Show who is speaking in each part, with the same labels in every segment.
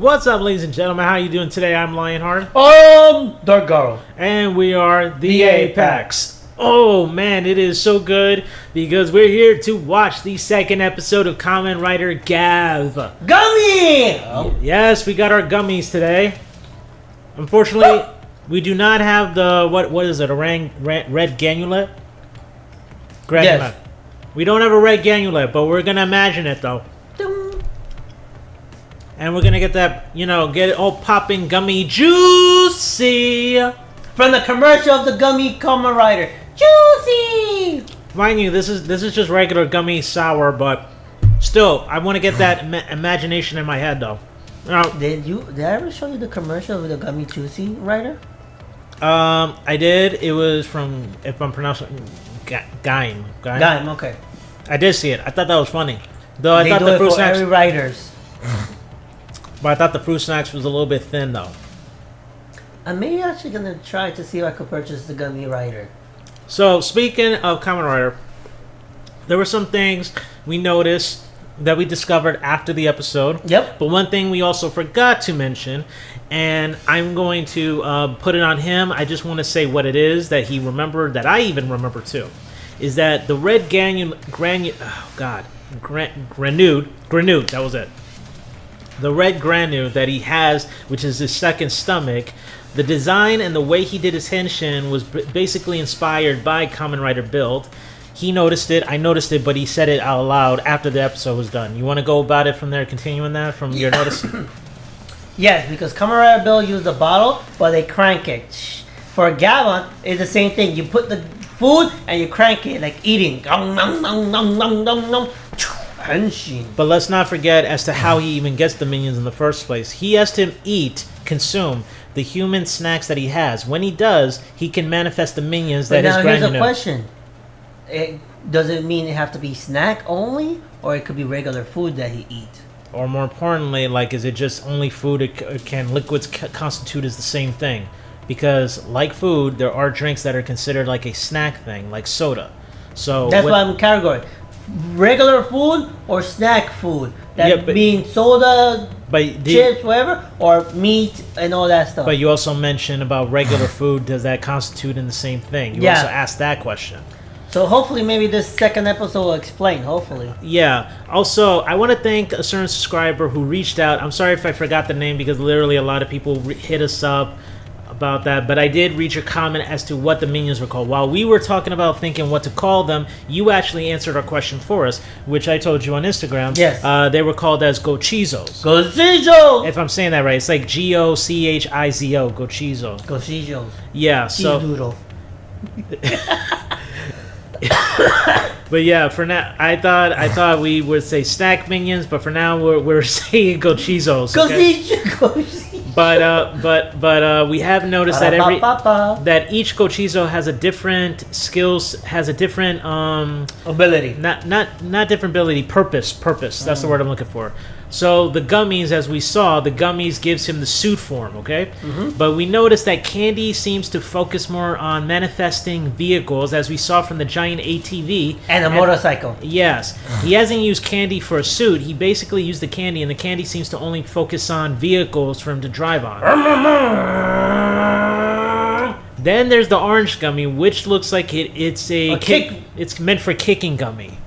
Speaker 1: What's up, ladies and gentlemen? How you doing today? I'm Lionheart.
Speaker 2: Dark Garo.
Speaker 1: And we are the Apex. Oh man, it is so good because we're here to watch the second episode of Kamen Rider Gavv.
Speaker 2: Gummy!
Speaker 1: Yes, we got our gummies today. Unfortunately, we do not have the, what is it, a red granulate?
Speaker 2: Yes.
Speaker 1: We don't have a red granulate, but we're going to imagine it though. And we're gonna get that, get it all popping, gummy, juicy.
Speaker 2: From the commercial of the Gummy Kamen Rider. Juicy!
Speaker 1: Mind you, this is just regular gummy sour, but still, I want to get that imagination in my head, though.
Speaker 2: Did I ever show you the commercial with the Gummy Juicy Rider?
Speaker 1: I did. It was from, if I'm pronouncing, Gaim.
Speaker 2: Gaim, okay.
Speaker 1: I did see it. I thought that was funny. Though
Speaker 2: They do it for every riders.
Speaker 1: But I thought the fruit snacks was a little bit thin, though.
Speaker 2: I'm maybe actually going to try to see if I could purchase the Gummy Rider.
Speaker 1: So, speaking of Kamen Rider, there were some things we noticed that we discovered after the episode.
Speaker 2: Yep.
Speaker 1: But one thing we also forgot to mention, and I'm going to put it on him. I just want to say what it is that he remembered, that I even remember too, is that the red granule, that was it. The red granule that he has, which is his second stomach, the design and the way he did his henshin was basically inspired by Kamen Rider build. He noticed it, I noticed it, but he said it out loud after the episode was done. You want to go about it from there, continuing that from your notice?
Speaker 2: Yes, because Kamen Rider build used the bottle, but they crank it. For Gavv, it's the same thing. You put the food and you crank it like eating.
Speaker 1: But let's not forget as to how he even gets the minions in the first place. He has to consume the human snacks that he has. When he does, he can manifest the minions that is
Speaker 2: granule. Now here's a question. Does it mean it have to be snack only? Or it could be regular food that he eat?
Speaker 1: Or more importantly, is it just only food? Can liquids constitute as the same thing? Because like food, there are drinks that are considered like a snack thing, like soda. So
Speaker 2: that's why I'm in category. Regular food or snack food? That means soda, chips, whatever, or meat and all that stuff.
Speaker 1: But you also mentioned about regular food. Does that constitute in the same thing? You also asked that question.
Speaker 2: So hopefully maybe this second episode will explain, hopefully.
Speaker 1: Yeah. Also, I want to thank a certain subscriber who reached out. I'm sorry if I forgot the name because literally a lot of people hit us up about that, but I did read your comment as to what the minions were called. While we were talking about thinking what to call them, you actually answered our question for us, which I told you on Instagram.
Speaker 2: Yes.
Speaker 1: They were called as Gochizos.
Speaker 2: Gochizos!
Speaker 1: If I'm saying that right, it's like Gochizo. Gochizo.
Speaker 2: Gochizos.
Speaker 1: Yeah, so...
Speaker 2: Doodle.
Speaker 1: But yeah, for now, I thought we would say snack minions, but for now we're saying Gochizos. Okay? But we have noticed that that each Gochizo has a different skills, has a different
Speaker 2: ability.
Speaker 1: Not different ability, purpose. That's the word I'm looking for. So the gummies, as we saw, the gummies gives him the suit form, okay? But we noticed that Candy seems to focus more on manifesting vehicles, as we saw from the giant ATV.
Speaker 2: And a motorcycle.
Speaker 1: Yes. He hasn't used Candy for a suit. He basically used the Candy, and the Candy seems to only focus on vehicles for him to drive on. Then there's the orange gummy, which looks like it's it's meant for kicking gummy.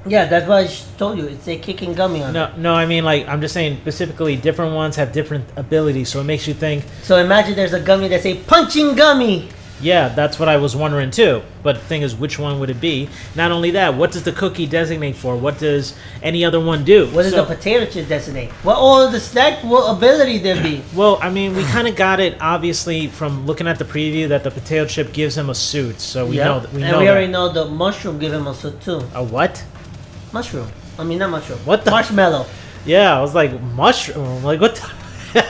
Speaker 2: Yeah, that's what I told you. It's a kicking gummy on it.
Speaker 1: No, I mean, I'm just saying, specifically, different ones have different abilities, so it makes you think...
Speaker 2: So imagine there's a gummy that's a punching gummy!
Speaker 1: Yeah, that's what I was wondering, too. But the thing is, which one would it be? Not only that, what does the cookie designate for? What does any other one do?
Speaker 2: What does the potato chip designate? What all of the snack, what ability there be?
Speaker 1: Well, I mean, we kind of got it, obviously, from looking at the preview, that the potato chip gives him a suit, so we know that.
Speaker 2: And we already know the mushroom give him a suit, too.
Speaker 1: A what?
Speaker 2: Mushroom. I mean, not mushroom.
Speaker 1: What the?
Speaker 2: Marshmallow.
Speaker 1: Yeah, I was like, mushroom? Like, what the?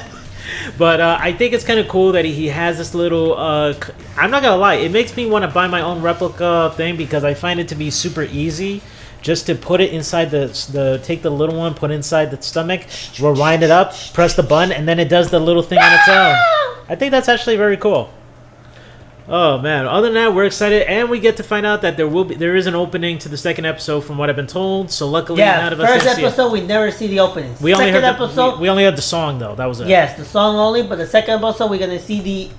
Speaker 1: But I think it's kind of cool that he has this little... I'm not going to lie. It makes me want to buy my own replica thing because I find it to be super easy just to put it inside take the little one, put it inside the stomach, rewind it up, press the button, and then it does the little thing on its own. I think that's actually very cool. Oh man! Other than that, we're excited, and we get to find out that there is an opening to the second episode, from what I've been told. So luckily, none of us
Speaker 2: first
Speaker 1: didn't see it.
Speaker 2: episode we never see the opening.
Speaker 1: We only
Speaker 2: second
Speaker 1: heard
Speaker 2: episode,
Speaker 1: we only had the song though. That was it.
Speaker 2: Yes, the song only. But the second episode, we're gonna see the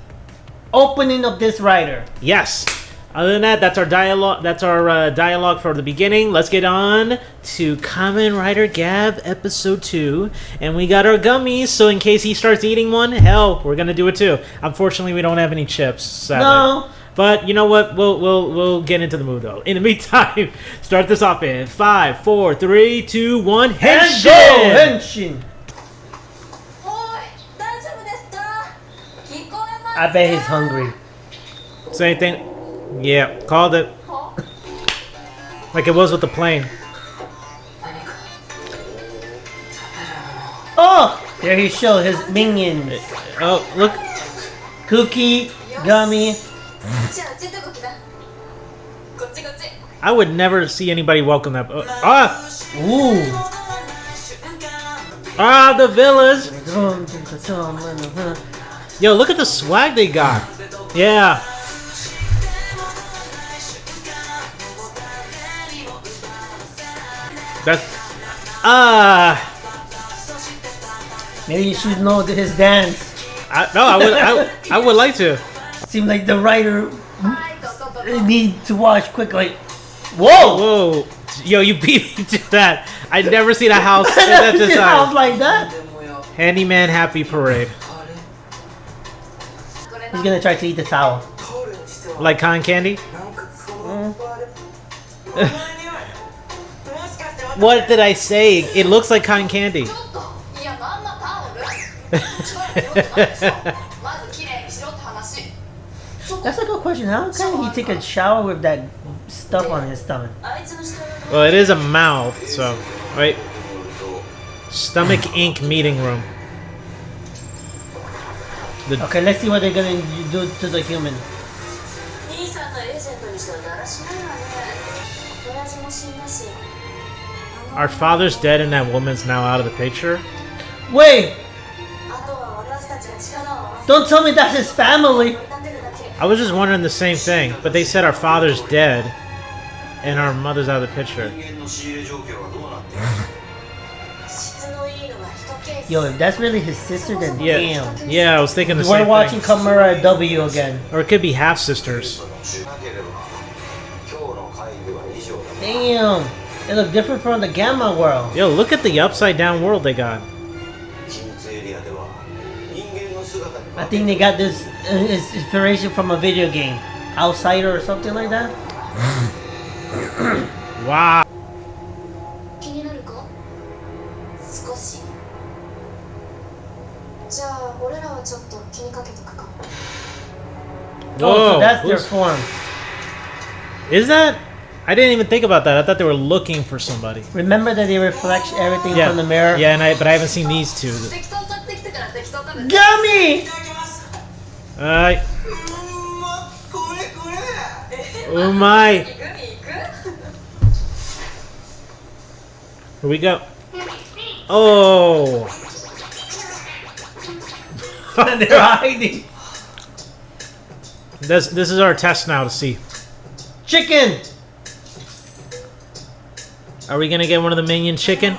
Speaker 2: opening of this rider.
Speaker 1: Yes. Other than that, that's our dialogue. That's our dialogue for the beginning. Let's get on to Kamen Rider Gavv episode 2, and we got our gummies. So in case he starts eating one, hell, we're gonna do it too. Unfortunately, we don't have any chips. Sadly.
Speaker 2: No.
Speaker 1: But you know what? We'll get into the mood though. In the meantime, start this off in 5, 4, 3, 2, 1. Henshin!
Speaker 2: Henshin! I bet he's hungry.
Speaker 1: Say anything? Yeah, called it. Like it was with the plane.
Speaker 2: Oh! There he showed his minions.
Speaker 1: Oh, look.
Speaker 2: Cookie, Gummy.
Speaker 1: I would never see anybody welcome that.
Speaker 2: Ooh.
Speaker 1: The villas. Yo, look at the swag they got. Yeah. That's
Speaker 2: Maybe you should know his dance.
Speaker 1: I would like to.
Speaker 2: Seemed like the writer need to watch quickly. Whoa!
Speaker 1: Whoa! Yo, you beat me to that. I'd never seen a house at this
Speaker 2: house
Speaker 1: time.
Speaker 2: like that.
Speaker 1: Handyman Happy Parade.
Speaker 2: He's gonna try to eat the towel.
Speaker 1: Like cotton candy? What did I say? It looks like cotton candy.
Speaker 2: That's a good question. How can he take a shower with that stuff on his stomach?
Speaker 1: Well, it is a mouth, so right. Stomach Inc. meeting room.
Speaker 2: Okay, let's see what they're gonna do to the human.
Speaker 1: Our father's dead and that woman's now out of the picture.
Speaker 2: Wait! Don't tell me that's his family!
Speaker 1: I was just wondering the same thing, but they said our father's dead and our mother's out of the picture.
Speaker 2: Yo, if that's really his sister, then damn.
Speaker 1: Yeah, I was thinking the same thing.
Speaker 2: We're watching Kamen W again.
Speaker 1: Or it could be half sisters.
Speaker 2: Damn! It look different from the Gamma world.
Speaker 1: Yo, look at the upside down world they got.
Speaker 2: I think they got this inspiration from a video game. Outsider or something like that?
Speaker 1: Wow.
Speaker 2: Oh, so that's their form.
Speaker 1: Is that? I didn't even think about that. I thought they were looking for somebody.
Speaker 2: Remember that they reflect everything from the mirror?
Speaker 1: Yeah, but I haven't seen these two.
Speaker 2: Gummy!
Speaker 1: Alright. Oh my. Here we go. Oh.
Speaker 2: They're hiding.
Speaker 1: This is our test now to see.
Speaker 2: Chicken!
Speaker 1: Are we gonna get one of the minion chicken?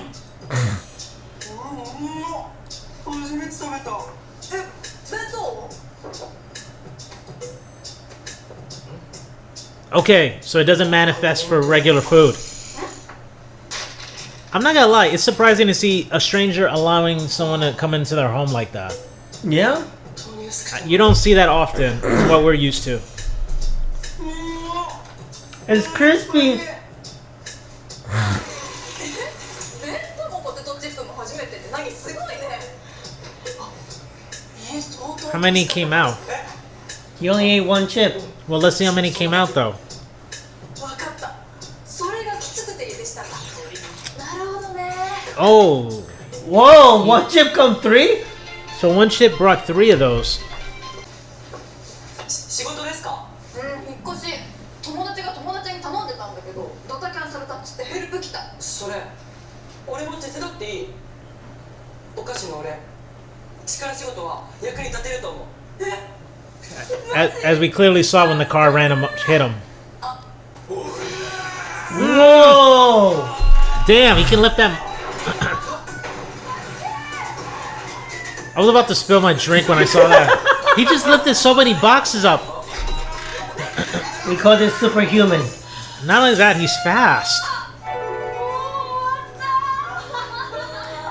Speaker 1: Okay, so it doesn't manifest for regular food. I'm not gonna lie, it's surprising to see a stranger allowing someone to come into their home like that.
Speaker 2: Yeah?
Speaker 1: You don't see that often, what we're used to.
Speaker 2: It's crispy.
Speaker 1: How many came out?
Speaker 2: He only ate one chip.
Speaker 1: Well, let's see how many came out though. Oh.
Speaker 2: Whoa, one chip come 3?
Speaker 1: So one chip brought 3 of those. As we clearly saw when the car hit him.
Speaker 2: Whoa!
Speaker 1: Damn, he can lift that. I was about to spill my drink when I saw that. He just lifted so many boxes up.
Speaker 2: We call this superhuman.
Speaker 1: Not only that, he's fast.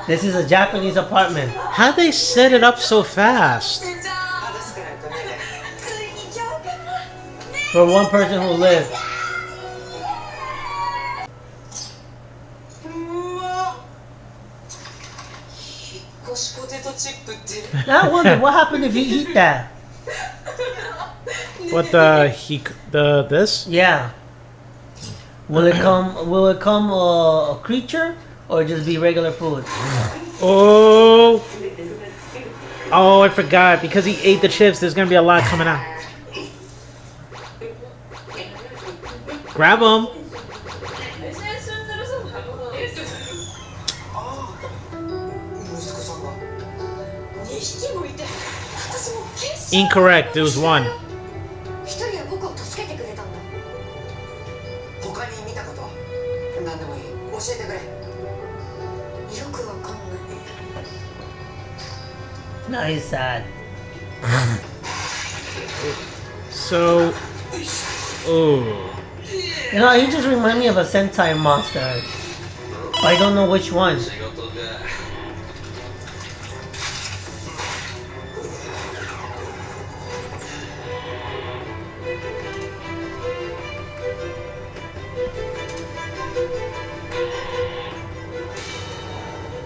Speaker 2: This is a Japanese apartment.
Speaker 1: How'd they set it up so fast?
Speaker 2: For one person who lived. I wonder what happened if you eat that.
Speaker 1: What this?
Speaker 2: Yeah. Will it come a creature or just be regular food?
Speaker 1: Oh, I forgot. Because he ate the chips, there's gonna be a lot coming out. Grab him. Incorrect. There was one.
Speaker 2: Now he's sad.
Speaker 1: So, oh,
Speaker 2: You know, he just reminds me of a Sentai monster. But I don't know which one.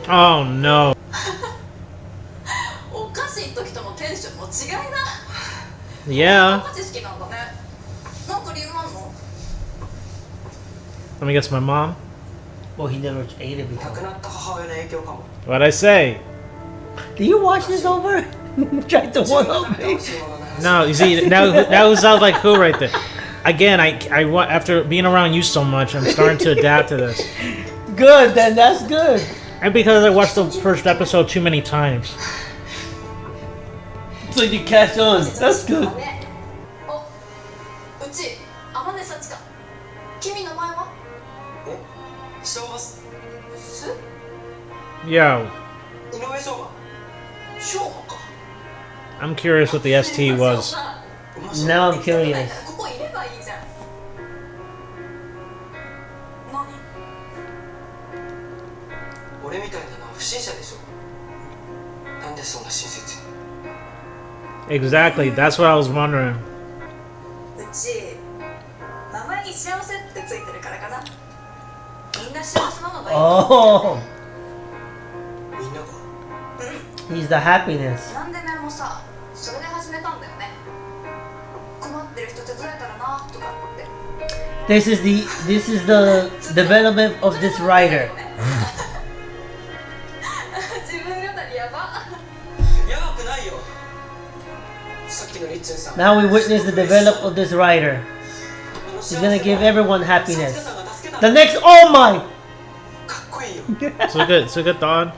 Speaker 1: oh no. Yeah. Let me guess, my mom.
Speaker 2: Well, he never ate it before.
Speaker 1: What'd I say?
Speaker 2: Do you watch this over? Try to one up me.
Speaker 1: No, you see, now sounds like who right there. Again, I after being around you so much, I'm starting to adapt to this.
Speaker 2: Good, then that's good.
Speaker 1: And because I watched the first episode too many times.
Speaker 2: So you catch on. That's good.
Speaker 1: Yo. I'm curious what the ST was.
Speaker 2: Now I'm curious.
Speaker 1: Exactly, that's what I was wondering.
Speaker 2: Oh. He's the happiness. This is the development of this writer. Now we witness the development of this writer. He's gonna give everyone happiness. The next, oh my!
Speaker 1: So good thought.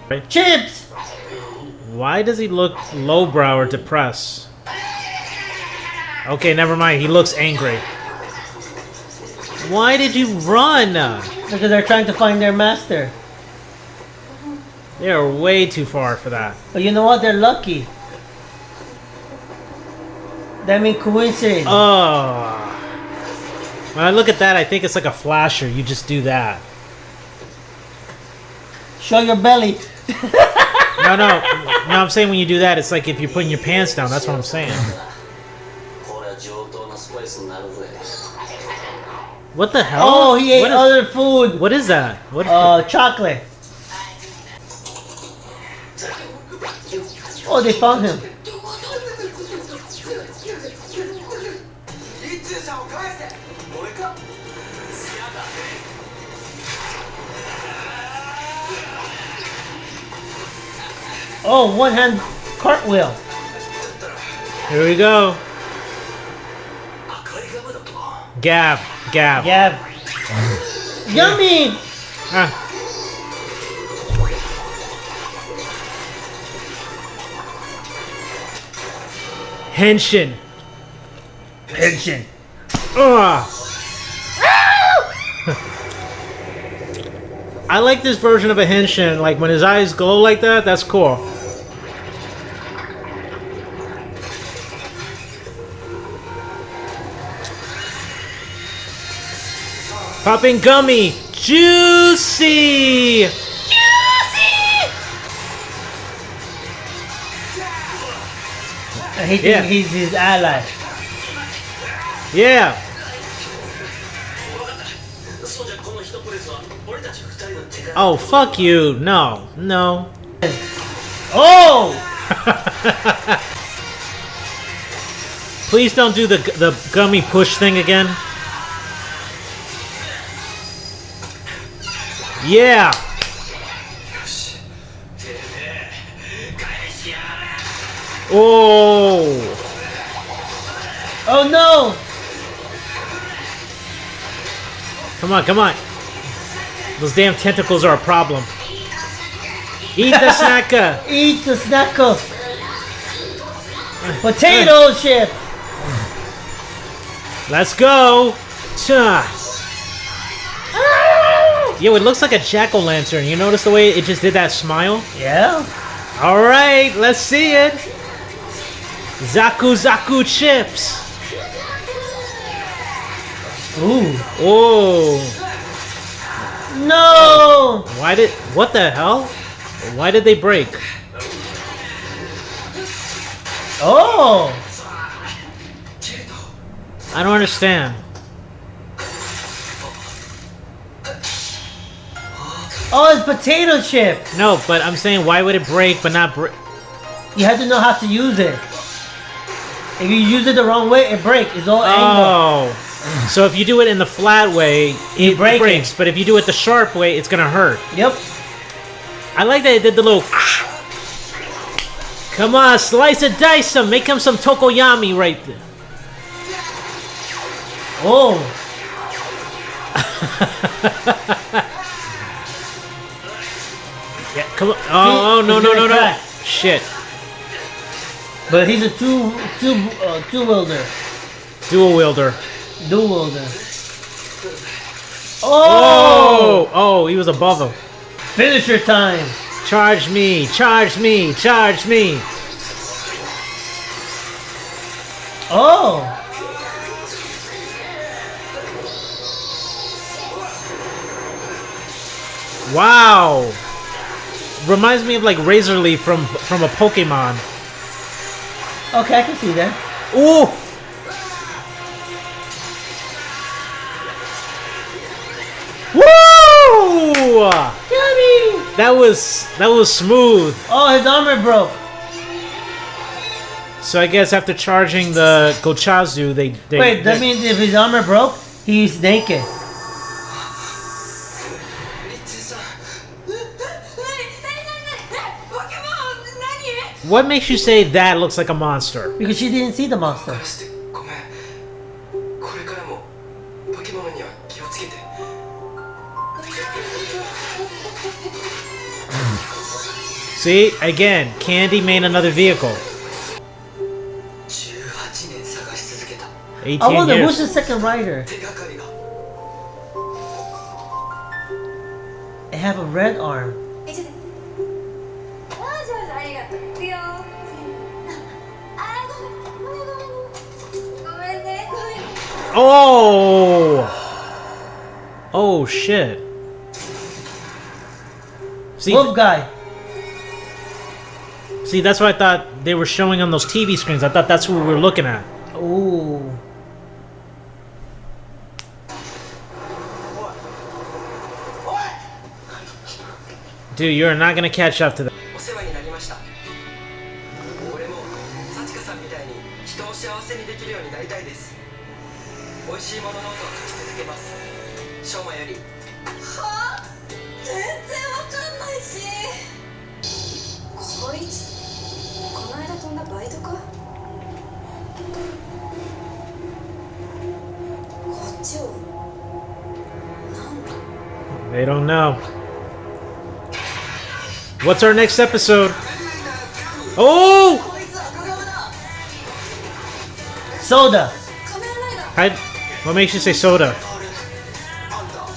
Speaker 1: Right.
Speaker 2: Chips!
Speaker 1: Why does he look lowbrow or depressed? Okay, never mind. He looks angry. Why did you run?
Speaker 2: Because they're trying to find their master.
Speaker 1: They're way too far for that.
Speaker 2: But you know what? They're lucky. That means coincidence.
Speaker 1: Oh. When I look at that, I think it's like a flasher. You just do that.
Speaker 2: Show your belly.
Speaker 1: No, I'm saying when you do that, it's like if you're putting your pants down. That's what I'm saying. What the hell?
Speaker 2: Oh, he ate other food.
Speaker 1: What is that? What?
Speaker 2: Chocolate. Oh, they found him. Oh, one hand cartwheel.
Speaker 1: Here we go. Gavv.
Speaker 2: Gummy.
Speaker 1: Ah. Henshin.
Speaker 2: Henshin.
Speaker 1: Ugh. I like this version of a Henshin. Like when his eyes glow like that, that's cool. Popping Gummy. Juicy.
Speaker 2: He thinks he's his ally.
Speaker 1: Yeah. Oh, fuck you. No. No.
Speaker 2: Oh!
Speaker 1: Please don't do the Gummy push thing again. Yeah. Oh.
Speaker 2: Oh no!
Speaker 1: Come on, come on. Those damn tentacles are a problem. Eat the snacker.
Speaker 2: Eat the snacker. Potato chip.
Speaker 1: Let's go. Yo, it looks like a jack-o'-lantern. You notice the way it just did that smile?
Speaker 2: Yeah.
Speaker 1: All right, let's see it. Zakuzakuchips.
Speaker 2: Ooh.
Speaker 1: Oh.
Speaker 2: No.
Speaker 1: What the hell? Why did they break?
Speaker 2: Oh.
Speaker 1: I don't understand.
Speaker 2: Oh, it's potato chip.
Speaker 1: No, but I'm saying why would it break but not break?
Speaker 2: You have to know how to use it. If you use it the wrong way, it breaks. It's all angle.
Speaker 1: Oh. So if you do it in the flat way, it breaks. But if you do it the sharp way, it's gonna hurt.
Speaker 2: Yep.
Speaker 1: I like that it did the little... Come on, slice and dice him. Make him some tokoyami right there.
Speaker 2: Oh.
Speaker 1: Yeah, come on. Oh, no, no, no, no. Shit.
Speaker 2: But he's a two wielder.
Speaker 1: Dual wielder.
Speaker 2: Dual wielder.
Speaker 1: Oh! Oh, he was above him.
Speaker 2: Finisher time.
Speaker 1: Charge me, charge me, charge me.
Speaker 2: Oh.
Speaker 1: Wow. Reminds me of like Razor Leaf from a Pokemon.
Speaker 2: Okay, I can see that.
Speaker 1: Ooh. Woo!
Speaker 2: Gummy!
Speaker 1: That was smooth.
Speaker 2: Oh, his armor broke.
Speaker 1: So I guess after charging the Gochazu, they
Speaker 2: Wait, that means if his armor broke, he's naked.
Speaker 1: What makes you say that looks like a monster?
Speaker 2: Because she didn't see the monster.
Speaker 1: See, again, Candy made another vehicle. 18
Speaker 2: I wonder
Speaker 1: years.
Speaker 2: who's the second rider? They have a red arm.
Speaker 1: Oh! Oh shit. See,
Speaker 2: Wolf guy.
Speaker 1: see, that's what I thought they were showing on those TV screens. I thought that's what we were looking at.
Speaker 2: Ooh.
Speaker 1: Dude, you're not gonna catch up to that.
Speaker 3: 美味しいものノートを書き続けます。正馬より。はあ？全然わかんないし。こいつ、この間飛んだバイトか？こっちを。なんだ？
Speaker 1: They don't know. What's our next episode? Oh!
Speaker 2: Soda.
Speaker 3: 仮面ライダー
Speaker 1: What makes you say soda?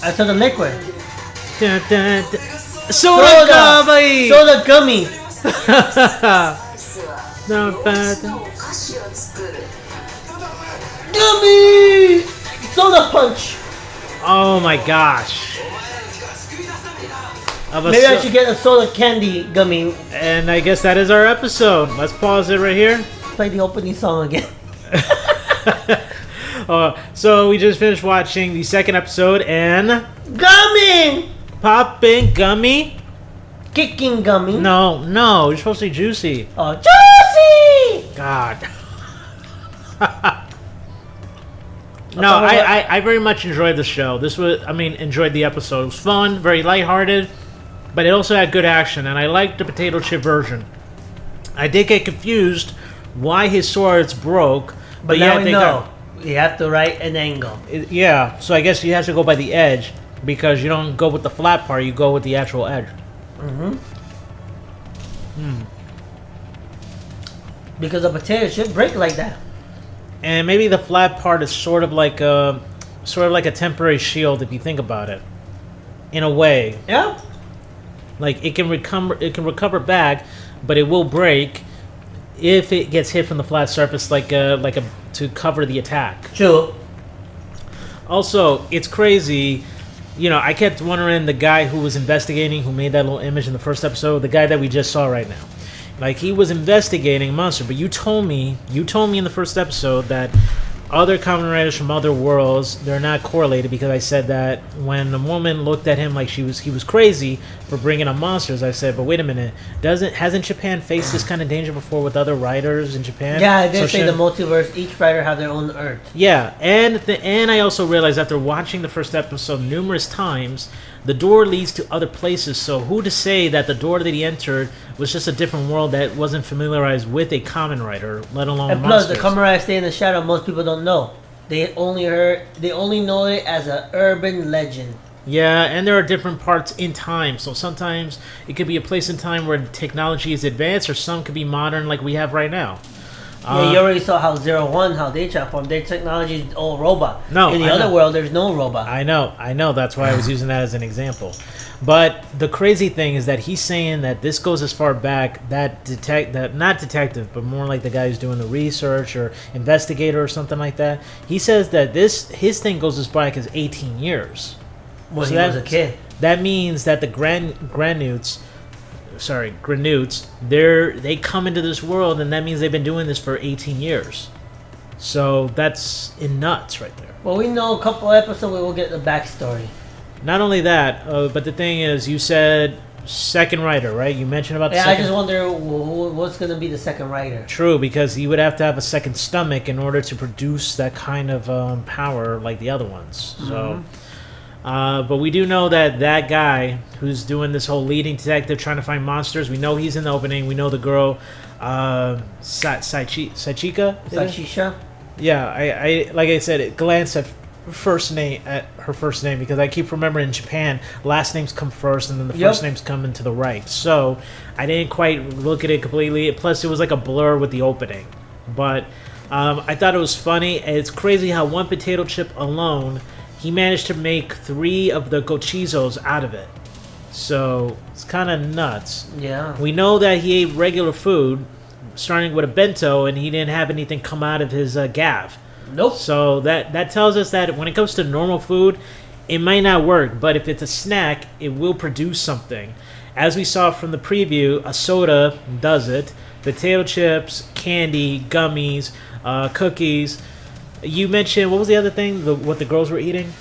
Speaker 2: I saw the liquid.
Speaker 1: Dun, dun, dun.
Speaker 2: Soda.
Speaker 1: Soda Gummy!
Speaker 2: Soda gummy.
Speaker 3: 実は
Speaker 1: No
Speaker 3: 洋
Speaker 1: bad.
Speaker 3: 室のお菓子を作る
Speaker 2: Gummy. Soda punch.
Speaker 1: Oh my gosh. Of a
Speaker 2: Maybe I
Speaker 1: so-
Speaker 2: should get a soda candy gummy.
Speaker 1: and I guess that is our episode. Let's pause it right here.
Speaker 2: Play the opening song again.
Speaker 1: So we just finished watching the second episode and
Speaker 2: Gummy.
Speaker 1: popping gummy.
Speaker 2: Kicking gummy.
Speaker 1: No, you're supposed to say juicy.
Speaker 2: Oh, juicy.
Speaker 1: God. No, I very much enjoyed the show. Enjoyed the episode. It was fun, very lighthearted, but it also had good action, and I liked the potato chip version. I did get confused why his swords broke,
Speaker 2: But
Speaker 1: yeah,
Speaker 2: now we
Speaker 1: they
Speaker 2: know. You have to write an angle.
Speaker 1: yeah, so I guess you have to go by the edge, because you don't go with the flat part, you go with the actual edge.
Speaker 2: Because a potato chip break like that.
Speaker 1: And maybe the flat part is sort of like a temporary shield if you think about it, in a way.
Speaker 2: Yeah.
Speaker 1: Like it can recover back, but it will break if it gets hit from the flat surface, to cover the attack.
Speaker 2: True.
Speaker 1: Also, it's crazy. I kept wondering the guy who was investigating, who made that little image in the first episode, the guy that we just saw right now. Like, he was investigating a monster, but you told me in the first episode that other Kamen Riders from other worlds, they're not correlated, because I said that when the woman looked at him like he was crazy for bringing up monsters, I said, but wait a minute, hasn't Japan faced this kind of danger before with other writers in Japan?
Speaker 2: Yeah, I did
Speaker 1: So
Speaker 2: say the multiverse, each writer have their own Earth.
Speaker 1: Yeah, and I also realized after watching the first episode numerous times, the door leads to other places, so who to say that the door that he entered was just a different world that wasn't familiarized with a Kamen Rider, let alone
Speaker 2: And plus,
Speaker 1: monsters.
Speaker 2: the Kamen Rider stay in the shadow. Most people don't know. They only know it as an urban legend.
Speaker 1: Yeah, and there are different parts in time, so sometimes it could be a place in time where technology is advanced, or some could be modern like we have right now.
Speaker 2: Yeah, you already saw how 01, how they transform. Their technology is all robot.
Speaker 1: No,
Speaker 2: in the
Speaker 1: I
Speaker 2: other
Speaker 1: know.
Speaker 2: world, there's no robot.
Speaker 1: I know. That's why I was using that as an example. But the crazy thing is that he's saying that this goes as far back that not detective, but more like the guy who's doing the research or investigator or something like that. He says that his thing goes as back as 18 years.
Speaker 2: When
Speaker 1: So
Speaker 2: he was a kid.
Speaker 1: That means that the Granutes, they come into this world, and that means they've been doing this for 18 years. So that's nuts right there.
Speaker 2: Well, we know a couple episodes we will get the backstory.
Speaker 1: Not only that, but the thing is, you said second writer, right? You mentioned about the
Speaker 2: Yeah, I
Speaker 1: second.
Speaker 2: just wonder what's going to be the second writer.
Speaker 1: True, because he would have to have a second stomach in order to produce that kind of power like the other ones. So, but we do know that guy who's doing this whole leading detective trying to find monsters, we know he's in the opening. We know the girl, Saichika?
Speaker 2: Sashisha?
Speaker 1: Yeah, I like I said, glance at her first name because I keep remembering in Japan last names come first and then the first names come into the right. So I didn't quite look at it completely. Plus, it was like a blur with the opening, but I thought it was funny. It's crazy how one potato chip alone, he managed to make 3 of the gochizos out of it. So it's kind of nuts.
Speaker 2: Yeah.
Speaker 1: We know that he ate regular food, starting with a bento, and he didn't have anything come out of his Gavv.
Speaker 2: Nope.
Speaker 1: So that tells us that when it comes to normal food, it might not work, but if it's a snack, it will produce something. As we saw from the preview, a soda does it. Potato chips, candy, gummies, cookies. You mentioned, what was the other thing? What the girls were eating?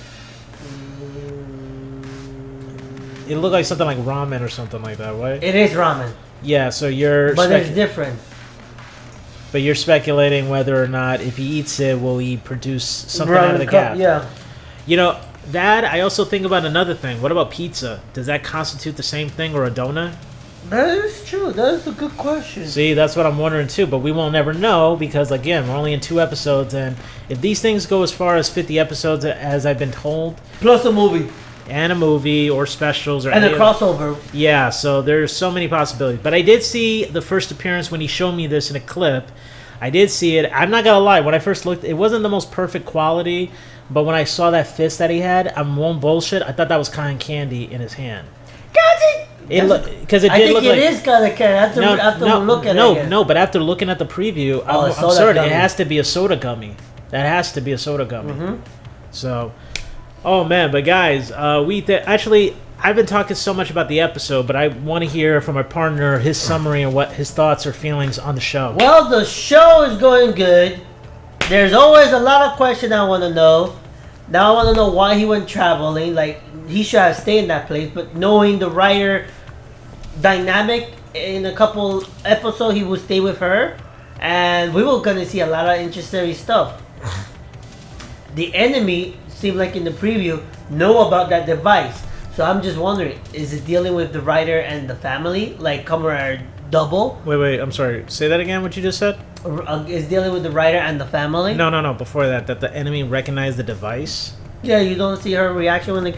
Speaker 1: It looked like something like ramen or something like that, right?
Speaker 2: It is ramen.
Speaker 1: Yeah, so you're...
Speaker 2: But it's different.
Speaker 1: But you're speculating whether or not if he eats it, will he produce something out of the Gavv?
Speaker 2: Yeah.
Speaker 1: You know, that, I also think about another thing. What about pizza? Does that constitute the same thing, or a donut?
Speaker 2: That is true. That is a good question.
Speaker 1: See, that's what I'm wondering too, but we won't ever know because, again, we're only in 2 episodes, and if these things go as far as 50 episodes, as I've been told,
Speaker 2: Plus a movie.
Speaker 1: and a movie or specials or
Speaker 2: And a
Speaker 1: any-
Speaker 2: crossover.
Speaker 1: Yeah, so there's so many possibilities. But I did see the first appearance when he showed me this in a clip. I did see it. I'm not gonna lie. When I first looked, it wasn't the most perfect quality. But when I saw that fist that he had, I won't bullshit. I thought that was cotton candy in his hand. It because it
Speaker 2: I
Speaker 1: did
Speaker 2: think
Speaker 1: look
Speaker 2: it
Speaker 1: like
Speaker 2: is kind of candy. After look at it.
Speaker 1: No. But after looking at the preview, I'm
Speaker 2: soda
Speaker 1: certain
Speaker 2: gummy.
Speaker 1: it has to be a soda gummy. That has to be a soda gummy. So, oh man, but guys, actually. I've been talking so much about the episode, but I want to hear from our partner his summary and what his thoughts or feelings on the show.
Speaker 2: Well, the show is going good. There's always a lot of questions I want to know. Now I want to know why he went traveling. Like, he should have stayed in that place, but knowing the writer dynamic, in a couple episodes he would stay with her, and we were going to see a lot of interesting stuff. The enemy, seemed like in the preview, know about that device. So I'm just wondering, is it dealing with the writer and the family, like Kamen Double?
Speaker 1: Wait, I'm sorry. Say that again, what you just said?
Speaker 2: Is dealing with the writer and the family?
Speaker 1: No. Before that the enemy recognized the device?
Speaker 2: Yeah, you don't see her reaction when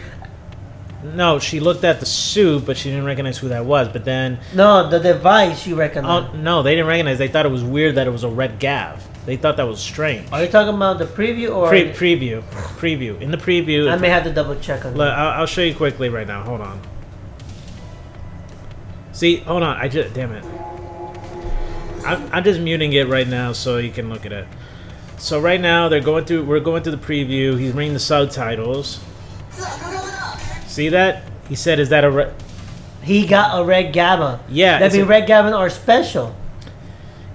Speaker 1: No, she looked at the suit, but she didn't recognize who that was. But then...
Speaker 2: No, the device she recognized.
Speaker 1: Oh, no, they didn't recognize. They thought it was weird that it was a red Gavv. They thought that was strange.
Speaker 2: Are you talking about the preview or...
Speaker 1: Preview. In the preview...
Speaker 2: I may have to double check on
Speaker 1: Look,
Speaker 2: that.
Speaker 1: I'll show you quickly right now. Hold on. See, hold on. Damn it. I'm just muting it right now so you can look at it. So right now we're going through the preview. He's reading the subtitles. See that? He said, "Is that a red?"
Speaker 2: He got a red Gavv.
Speaker 1: Yeah,
Speaker 2: That means red Gavv are special.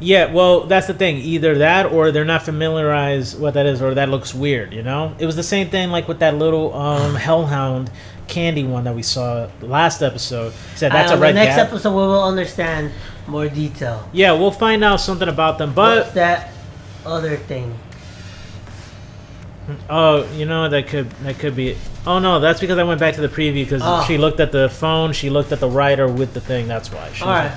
Speaker 1: Yeah, well, that's the thing. Either that, or they're not familiarized what that is, or that looks weird. You know, it was the same thing like with that little Hellhound candy one that we saw last episode. He said that's a red.
Speaker 2: The next
Speaker 1: Gavv.
Speaker 2: episode we will understand more detail.
Speaker 1: Yeah, we'll find out something about them. But
Speaker 2: what's that other thing?
Speaker 1: Oh, you know that could be. Oh no, that's because I went back to the preview because she looked at the phone, she looked at the writer with the thing. That's why.
Speaker 2: All right.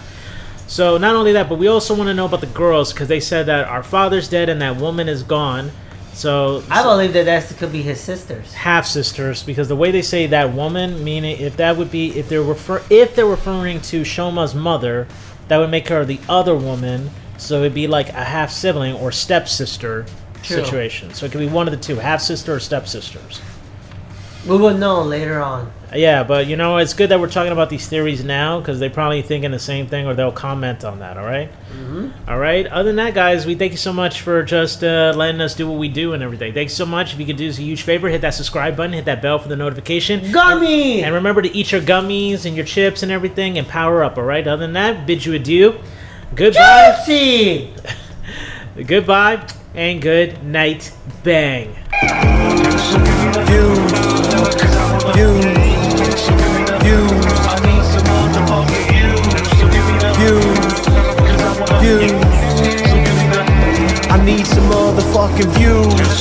Speaker 1: So not only that, but we also want to know about the girls because they said that our father's dead and that woman is gone. So
Speaker 2: I believe that could be his sisters,
Speaker 1: half sisters, because the way they say that woman, meaning if they're referring to Shoma's mother, that would make her the other woman. So it'd be like a half sibling or stepsister situation. So it could be one of the two, half sister or stepsisters.
Speaker 2: We will know later on.
Speaker 1: Yeah, but you know, it's good that we're talking about these theories now because they're probably thinking the same thing or they'll comment on that, all right? All right? Other than that, guys, we thank you so much for just letting us do what we do and everything. Thanks so much. If you could do us a huge favor, hit that subscribe button, hit that bell for the notification.
Speaker 2: Gummy!
Speaker 1: And remember to eat your gummies and your chips and everything and power up, all right? Other than that, bid you adieu. Goodbye.
Speaker 2: Gypsy!
Speaker 1: Goodbye and good night. Bang.
Speaker 4: I need some motherfucking views.